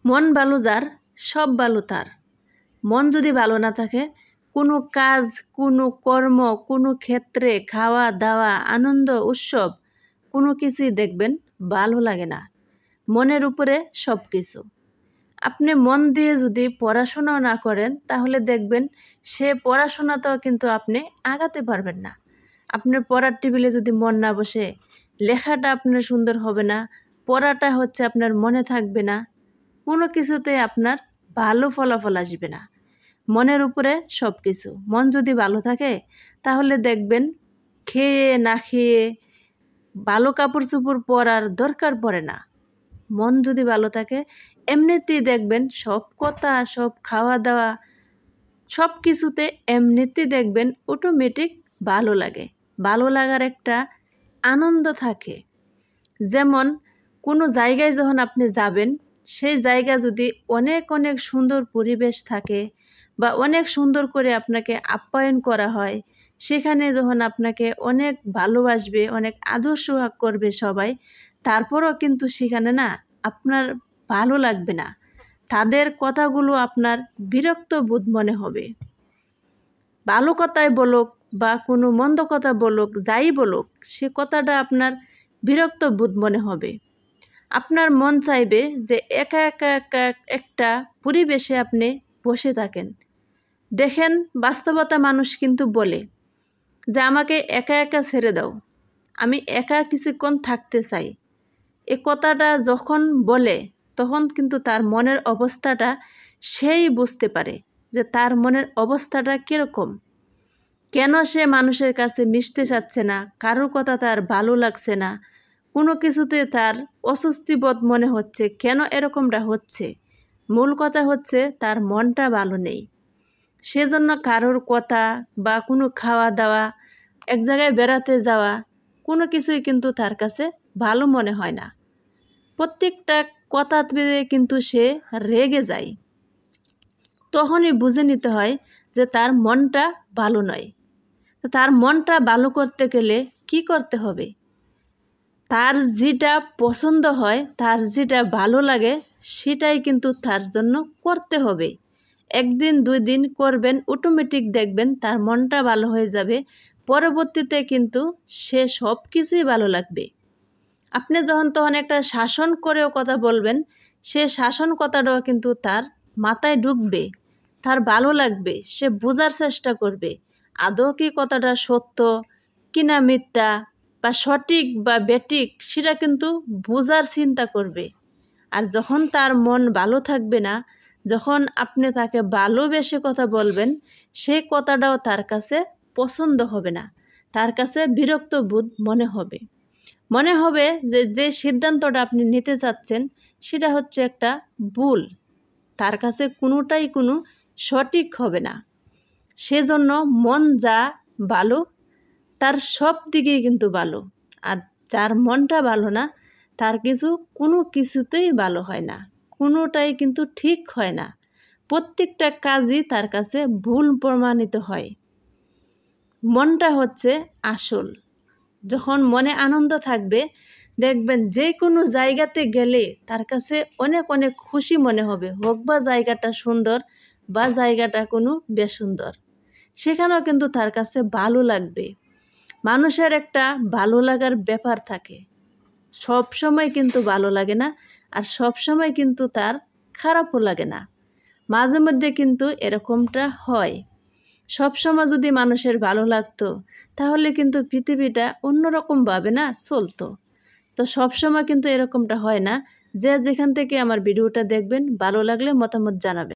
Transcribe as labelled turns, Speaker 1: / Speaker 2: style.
Speaker 1: মন ভালো যার সব ভালো তার। মন যদি ভালো না থাকে কোনো কাজ, কোনো কর্ম, কোনো ক্ষেত্রে খাওয়া দাওয়া, আনন্দ উৎসব কোনো কিছুই দেখবেন ভালো লাগে না। মনের উপরে সব কিছু। আপনি মন দিয়ে যদি পড়াশোনাও না করেন তাহলে দেখবেন সে পড়াশোনাতেও কিন্তু আপনি আগাতে পারবেন না। আপনার পড়ার টেবিলে যদি মন না বসে, লেখাটা আপনার সুন্দর হবে না, পড়াটা হচ্ছে আপনার মনে থাকবে না, কোনো কিছুতে আপনার ভালো ফলাফল আসবে না। মনের উপরে সব কিছু। মন যদি ভালো থাকে তাহলে দেখবেন খেয়ে না খেয়ে ভালো কাপড় চোপড় পরার দরকার পড়ে না। মন যদি ভালো থাকে এমনিতেই দেখবেন সব কথা, সব খাওয়া দাওয়া, সব কিছুতে এমনিতেই দেখবেন অটোমেটিক ভালো লাগে। ভালো লাগার একটা আনন্দ থাকে। যেমন কোনো জায়গায় যখন আপনি যাবেন, সেই জায়গা যদি অনেক অনেক সুন্দর পরিবেশ থাকে বা অনেক সুন্দর করে আপনাকে আপ্যায়ন করা হয়, সেখানে যখন আপনাকে অনেক ভালোবাসবে, অনেক আদর সোহাগ করবে সবাই, তারপরও কিন্তু সেখানে না আপনার ভালো লাগবে না। তাদের কথাগুলো আপনার বিরক্ত বোধ মনে হবে। ভালো কথাই বলুক বা কোনো মন্দ কথা বলুক, যাই বলুক, সে কথাটা আপনার বিরক্ত বোধ মনে হবে। আপনার মন চাইবে যে একা একা একা একটা পরিবেশে আপনি বসে থাকেন। দেখেন বাস্তবতা মানুষ কিন্তু বলে যে আমাকে একা একা ছেড়ে দাও, আমি একা কিছুক্ষণ থাকতে চাই। এ কথাটা যখন বলে তখন কিন্তু তার মনের অবস্থাটা সেই বুঝতে পারে যে তার মনের অবস্থাটা কীরকম, কেন সে মানুষের কাছে মিশতে চাচ্ছে না, কারোর কথা তার ভালো লাগছে না, কোনো কিছুতে তার অস্বস্তিবোধ মনে হচ্ছে। কেন এরকমটা হচ্ছে? মূল কথা হচ্ছে তার মনটা ভালো নেই। সেজন্য কারোর কথা বা কোনো খাওয়া দাওয়া, এক জায়গায় বেড়াতে যাওয়া, কোনো কিছুই কিন্তু তার কাছে ভালো মনে হয় না। প্রত্যেকটা কথাতে কিন্তু সে রেগে যায়। তখনই বুঝে নিতে হয় যে তার মনটা ভালো নয়। তো তার মনটা ভালো করতে গেলে কি করতে হবে? তার যেটা পছন্দ হয়, তার যেটা ভালো লাগে, সেটাই কিন্তু তার জন্য করতে হবে। একদিন দুই দিন করবেন, অটোমেটিক দেখবেন তার মনটা ভালো হয়ে যাবে। পরবর্তীতে কিন্তু সে সব কিছুই ভালো লাগবে। আপনি যখন তখন একটা শাসন করেও কথা বলবেন, সে শাসন কথাটাও কিন্তু তার মাথায় ঢুকবে, তার ভালো লাগবে, সে বোঝার চেষ্টা করবে আদৌ কি কথাটা সত্য কিনা মিথ্যা বা সঠিক বা বেঠিক, সেটা কিন্তু বোঝার চিন্তা করবে। আর যখন তার মন ভালো থাকবে না, যখন আপনি তাকে ভালোবেসে কথা বলবেন, সেই কথাটাও তার কাছে পছন্দ হবে না, তার কাছে বিরক্ত বোধ মনে হবে যে সিদ্ধান্তটা আপনি নিতে চাচ্ছেন সেটা হচ্ছে একটা ভুল, তার কাছে কোনোটাই কোনো সঠিক হবে না। সেজন্য মন যা ভালো তার সব দিকেই কিন্তু ভালো, আর যার মনটা ভালো না তার কোনো কিছুতেই ভালো হয় না, কোনোটাই কিন্তু ঠিক হয় না। প্রত্যেকটা কাজই তার কাছে ভুল প্রমাণিত হয়। মনটা হচ্ছে আসল। যখন মনে আনন্দ থাকবে দেখবেন যে কোনো জায়গাতে গেলে তার কাছে অনেক অনেক খুশি মনে হবে, হোক বা জায়গাটা সুন্দর বা জায়গাটা কোনো বেসুন্দর, সেখানেও কিন্তু তার কাছে ভালো লাগবে। মানুষের একটা ভালো লাগার ব্যাপার থাকে, সব সময় কিন্তু ভালো লাগে না, আর সব সময় কিন্তু তার খারাপও লাগে না, মাঝে মধ্যে কিন্তু এরকমটা হয়। সবসময় যদি মানুষের ভালো লাগতো তাহলে কিন্তু পৃথিবীটা অন্যরকমভাবে না চলতো। তো সবসময় কিন্তু এরকমটা হয় না। যে যেখান থেকে আমার ভিডিওটা দেখবেন, ভালো লাগলে মতামত জানাবেন।